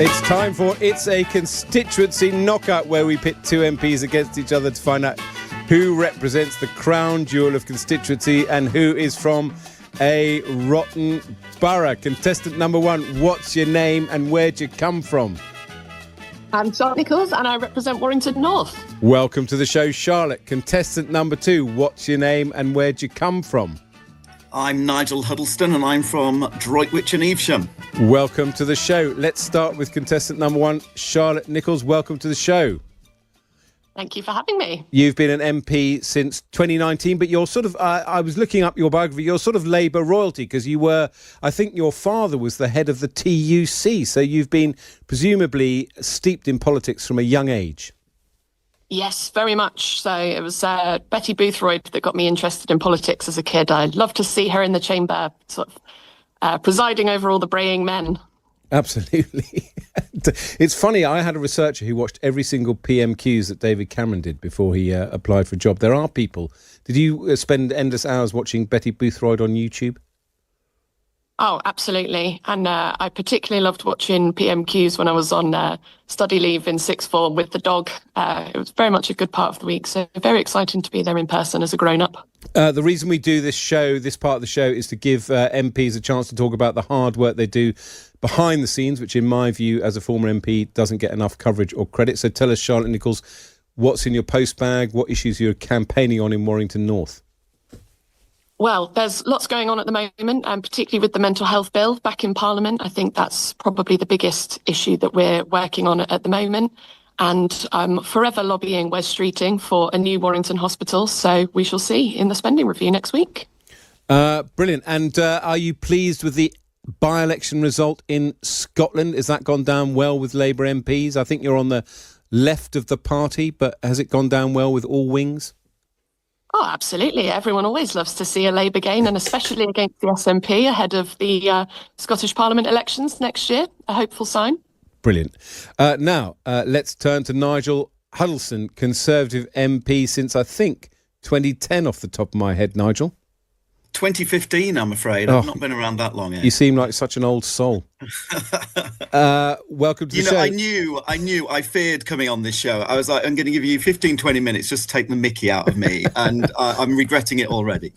It's time for It's a Constituency Knockout, where we pit two MPs against each other to find out who represents the crown jewel of constituency and who is from a rotten borough. Contestant number one, what's your name and where'd you come from? I'm Charlotte Nichols and I represent Warrington North. Welcome to the show, Charlotte. Contestant number two, what's your name and where'd you come from? I'm Nigel Huddleston and I'm from Droitwich and Evesham. Welcome to the show. Let's start with contestant number one, Charlotte Nichols. Welcome to the show. Thank you for having me. You've been an MP since 2019, but you're sort of, I was looking up your biography, you're sort of Labour royalty because you were, I think your father was the head of the TUC, so you've been presumably steeped in politics from a young age. Yes, very much. So it was Betty Boothroyd that got me interested in politics as a kid. I loved to see her in the chamber, sort of presiding over all the braying men. Absolutely. It's funny, I had a researcher who watched every single PMQs that David Cameron did before he applied for a job. There are people. Did you spend endless hours watching Betty Boothroyd on YouTube? Oh, absolutely. And I particularly loved watching PMQs when I was on study leave in sixth form with the dog. It was very much a good part of the week. So very exciting to be there in person as a grown-up. The reason we do this show, this part of the show, is to give MPs a chance to talk about the hard work they do behind the scenes, which in my view, as a former MP, doesn't get enough coverage or credit. So tell us, Charlotte Nichols, what's in your post bag? What issues you're campaigning on in Warrington North? Well, there's lots going on at the moment, and particularly with the mental health bill back in Parliament. I think that's probably the biggest issue that we're working on at the moment. And I'm forever lobbying Wes Streeting for a new Warrington hospital. So we shall see in the spending review next week. Brilliant. And are you pleased with the by-election result in Scotland? Has that gone down well with Labour MPs? I think you're on the left of the party, but has it gone down well with all wings? Oh, absolutely. Everyone always loves to see a Labour gain, and especially against the SNP ahead of the Scottish Parliament elections next year. A hopeful sign. Brilliant. Now, let's turn to Nigel Huddleston, Conservative MP since, I think, 2010 off the top of my head, Nigel. 2015, I'm afraid. I've not been around that long yet. You seem like such an old soul. Welcome to the show. I knew, I feared coming on this show. I was like, I'm going to give you 15, 20 minutes just to take the mickey out of me. And I'm regretting it already.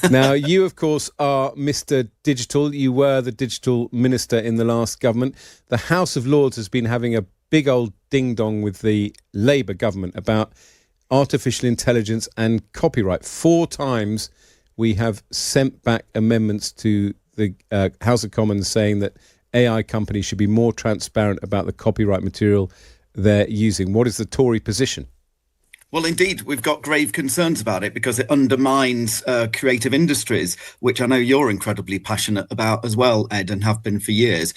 Now, you, of course, are Mr. Digital. You were the digital minister in the last government. The House of Lords has been having a big old ding-dong with the Labour government about artificial intelligence and copyright. 4 times we have sent back amendments to the House of Commons saying that AI companies should be more transparent about the copyright material they're using. What is the Tory position? Well, indeed, we've got grave concerns about it because it undermines creative industries, which I know you're incredibly passionate about as well, Ed, and have been for years.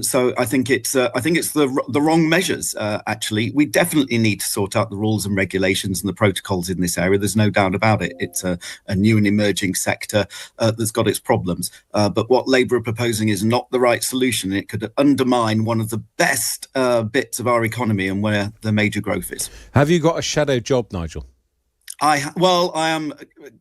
So I think it's the wrong measures. Actually, we definitely need to sort out the rules and regulations and the protocols in this area. There's no doubt about it. It's a new and emerging sector that's got its problems. But what Labour are proposing is not the right solution. It could undermine one of the best bits of our economy and where the major growth is. Have you got a shadow job, Nigel? I am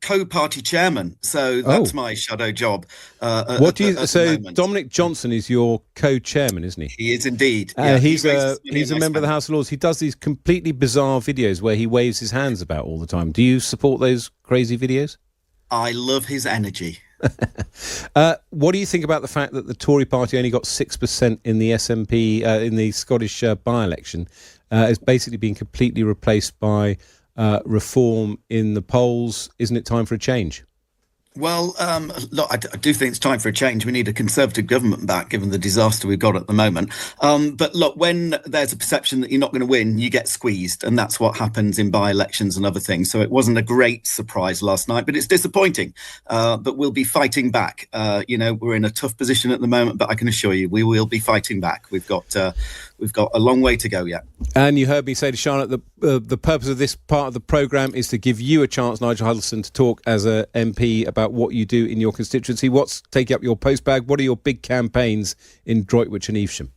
co-party chairman, so that's my shadow job. What do you? So Dominic Johnson is your co-chairman, isn't he? He is indeed. He's a member of the House of Lords. He does these completely bizarre videos where he waves his hands about all the time. Do you support those crazy videos? I love his energy. What do you think about the fact that the Tory party only got 6% in the SNP in the Scottish by-election? Has basically been completely replaced by reform in the polls. Isn't it time for a change? Well, look, I do think it's time for a change. We need a Conservative government back, given the disaster we've got at the moment. But look, when there's a perception that you're not going to win, you get squeezed. And that's what happens in by-elections and other things. So it wasn't a great surprise last night, but it's disappointing. But we'll be fighting back. We're in a tough position at the moment, but I can assure you we will be fighting back. We've got a long way to go yet. And you heard me say to Charlotte that the purpose of this part of the programme is to give you a chance, Nigel Huddleston, to talk as a MP about what you do in your constituency. What's taking up your postbag? What are your big campaigns in Droitwich and Evesham?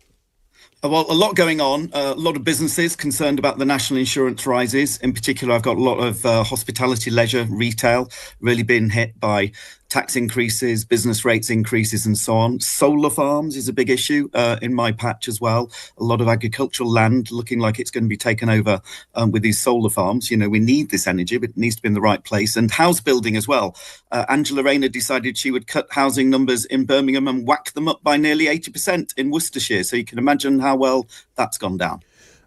Well, a lot going on, a lot of businesses concerned about the national insurance rises. In particular, I've got a lot of hospitality, leisure, retail really being hit by tax increases, business rates increases, and so on. Solar farms is a big issue in my patch as well. A lot of agricultural land looking like it's going to be taken over with these solar farms. We need this energy, but it needs to be in the right place. And house building as well. Angela Rayner decided she would cut housing numbers in Birmingham and whack them up by nearly 80% in Worcestershire. So you can imagine how well that's gone down.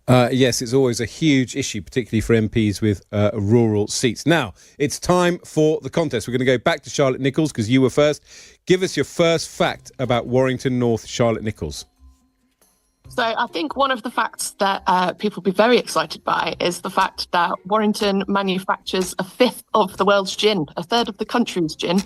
Yes, it's always a huge issue, particularly for MPs with rural seats. Now, it's time for the contest. We're going to go back to Charlotte Nichols because you were first. Give us your first fact about Warrington North, Charlotte Nichols. So I think one of the facts that people will be very excited by is the fact that Warrington manufactures a fifth of the world's gin, a third of the country's gin.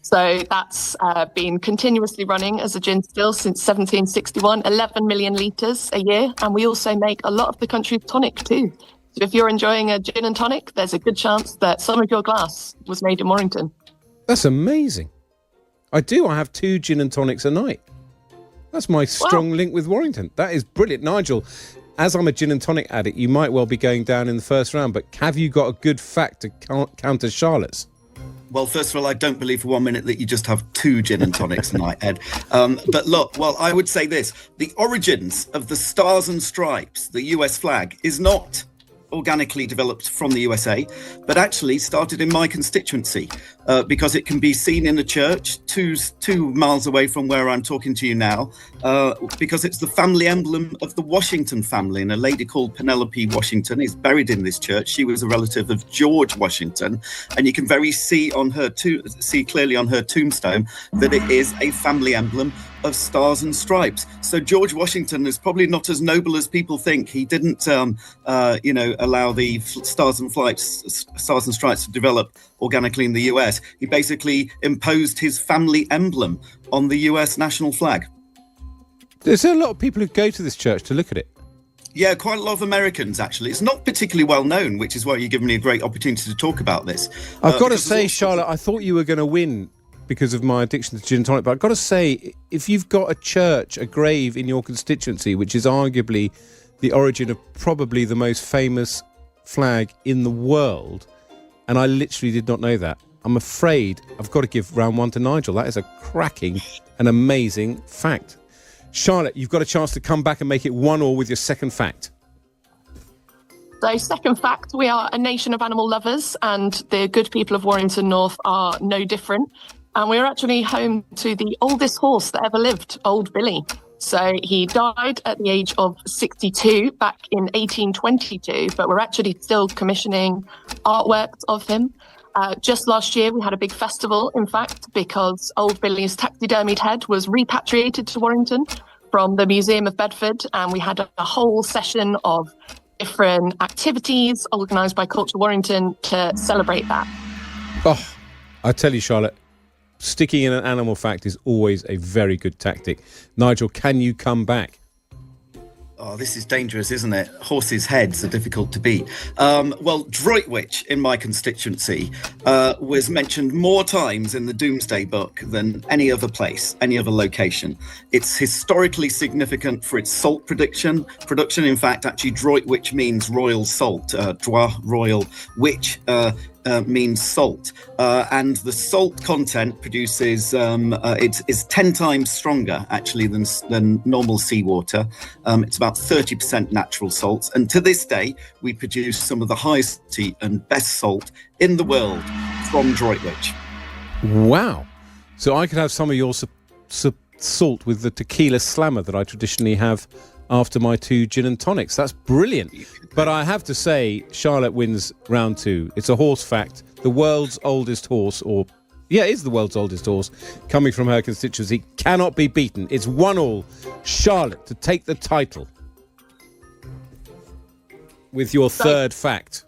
So that's been continuously running as a gin still since 1761, 11 million litres a year. And we also make a lot of the country's tonic too. So if you're enjoying a gin and tonic, there's a good chance that some of your glass was made in Warrington. That's amazing. I do. I have 2 gin and tonics a night. That's my strong link with Warrington. That is brilliant. Nigel, as I'm a gin and tonic addict, you might well be going down in the first round, but have you got a good fact to counter Charlotte's? Well, first of all, I don't believe for 1 minute that you just have 2 gin and tonics a night, Ed. But look, I would say this. The origins of the Stars and Stripes, the US flag, is not organically developed from the USA, but actually started in my constituency because it can be seen in a church 2 miles away from where I'm talking to you now, because it's the family emblem of the Washington family, and a lady called Penelope Washington is buried in this church. She was a relative of George Washington, and you can see clearly on her tombstone that it is a family emblem of Stars and Stripes. So George Washington is probably not as noble as people think. He didn't, allow the Stars and Stripes to develop organically in the US. He basically imposed his family emblem on the US national flag. There's a lot of people who go to this church to look at it. Yeah, quite a lot of Americans, actually. It's not particularly well known, which is why you've given me a great opportunity to talk about this. I've got to say, Charlotte, I thought you were going to win because of my addiction to gin and tonic, but I've got to say, if you've got a church, a grave in your constituency, which is arguably the origin of probably the most famous flag in the world, and I literally did not know that, I'm afraid I've got to give round 1 to Nigel. That is a cracking and amazing fact. Charlotte, you've got a chance to come back and make it 1-1 with your second fact. So second fact, we are a nation of animal lovers, and the good people of Warrington North are no different. And we're actually home to the oldest horse that ever lived, Old Billy. So he died at the age of 62 back in 1822, but we're actually still commissioning artworks of him. Just last year, we had a big festival, in fact, because Old Billy's taxidermied head was repatriated to Warrington from the Museum of Bedford, and we had a whole session of different activities organised by Culture Warrington to celebrate that. Oh, I tell you, Charlotte, sticking in an animal fact is always a very good tactic. Nigel, can you come back? Oh, this is dangerous, isn't it? Horses' heads are difficult to beat. Droitwich in my constituency was mentioned more times in the Doomsday Book than any other place, any other location. It's historically significant for its salt production. In fact, actually, Droitwich means royal salt. Droit royal, which means salt, and the salt content produces it's 10 times stronger actually than normal seawater. It's about 30% natural salts, and to this day we produce some of the highest and best salt in the world from Droitwich. Wow. So I could have some of your salt with the tequila slammer that I traditionally have after my 2 gin and tonics. That's brilliant. But I have to say, Charlotte wins round 2. It's a horse fact. The world's oldest horse, it is the world's oldest horse, coming from her constituency, cannot be beaten. It's 1-1. Charlotte to take the title with your third fact.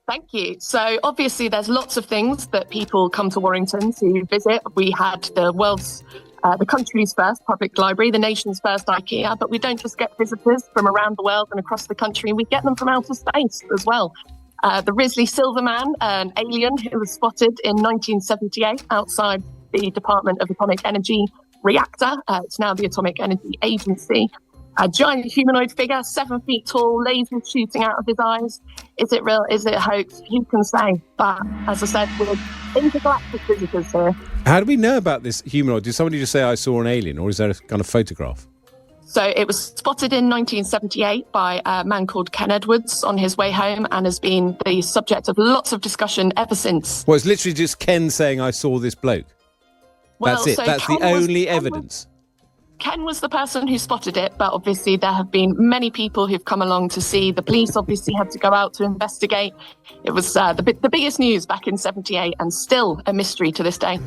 Thank you. So obviously there's lots of things that people come to Warrington to visit. We had the country's first public library, the nation's first IKEA, but we don't just get visitors from around the world and across the country, we get them from outer space as well. The Risley Silverman, an alien who was spotted in 1978 outside the Department of Atomic Energy reactor. It's now the Atomic Energy Agency. A giant humanoid figure, 7 feet tall, lasers shooting out of his eyes. Is it real? Is it a hoax? Who can say? But as I said, we're intergalactic visitors here. How do we know about this humanoid? Did somebody just say I saw an alien, or is there a kind of photograph? So it was spotted in 1978 by a man called Ken Edwards on his way home and has been the subject of lots of discussion ever since. Well, it's literally just Ken saying I saw this bloke. That's it. So That's the only evidence. Ken was the person who spotted it, but obviously there have been many people who've come along to see. The police obviously had to go out to investigate. It was the biggest news back in 78 and still a mystery to this day.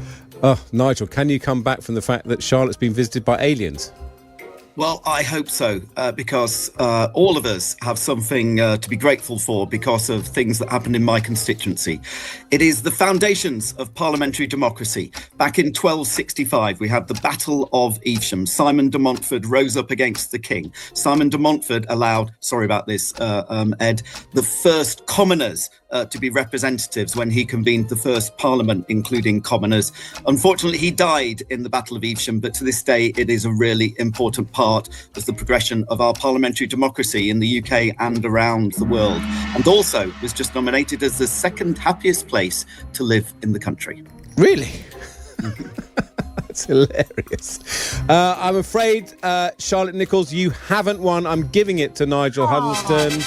Oh, Nigel, can you come back from the fact that Charlotte's been visited by aliens? Well, I hope so, because all of us have something to be grateful for because of things that happened in my constituency. It is the foundations of parliamentary democracy. Back in 1265, we had the Battle of Evesham. Simon de Montfort rose up against the king. Simon de Montfort allowed, sorry about this, Ed, the first commoners to be representatives when he convened the first parliament, including commoners. Unfortunately, he died in the Battle of Evesham, but to this day, it is a really important part of the progression of our parliamentary democracy in the UK and around the world, and also was just nominated as the second happiest place to live in the country. Really? That's hilarious. I'm afraid, Charlotte Nichols, you haven't won. I'm giving it to Nigel Huddleston.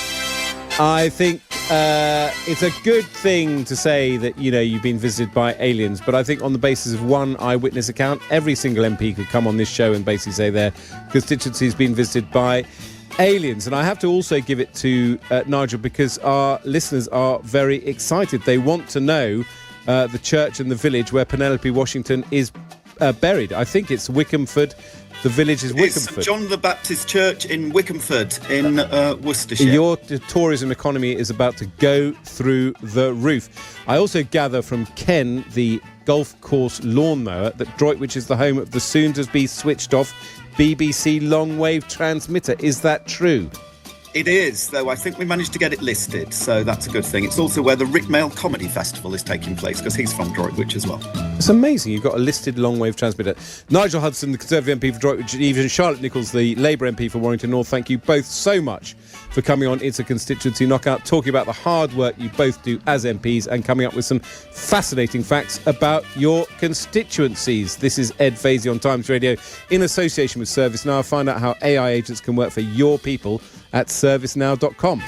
I think it's a good thing to say that, you know, you've been visited by aliens, but I think on the basis of one eyewitness account, every single MP could come on this show and basically say their constituency has been visited by aliens. And I have to also give it to Nigel, because our listeners are very excited. They want to know the church and the village where Penelope Washington is buried. I think it's Wickhamford. The village is Wickhamford. It's St John the Baptist Church in Wickhamford in Worcestershire. Your tourism economy is about to go through the roof. I also gather from Ken, the golf course lawnmower, that Droitwich is the home of the soon-to-be switched-off BBC long-wave transmitter. Is that true? It is, though I think we managed to get it listed, so that's a good thing. It's also where the Rick Mail Comedy Festival is taking place, because he's from Droitwich as well. It's amazing. You've got a listed long-wave transmitter. Nigel Hudson, the Conservative MP for Droitwich, even Charlotte Nichols, the Labour MP for Warrington North, thank you both so much for coming on It's a Constituency Knockout, talking about the hard work you both do as MPs and coming up with some fascinating facts about your constituencies. This is Ed Vaizey on Times Radio in association with ServiceNow. Find out how AI agents can work for your people at servicenow.com.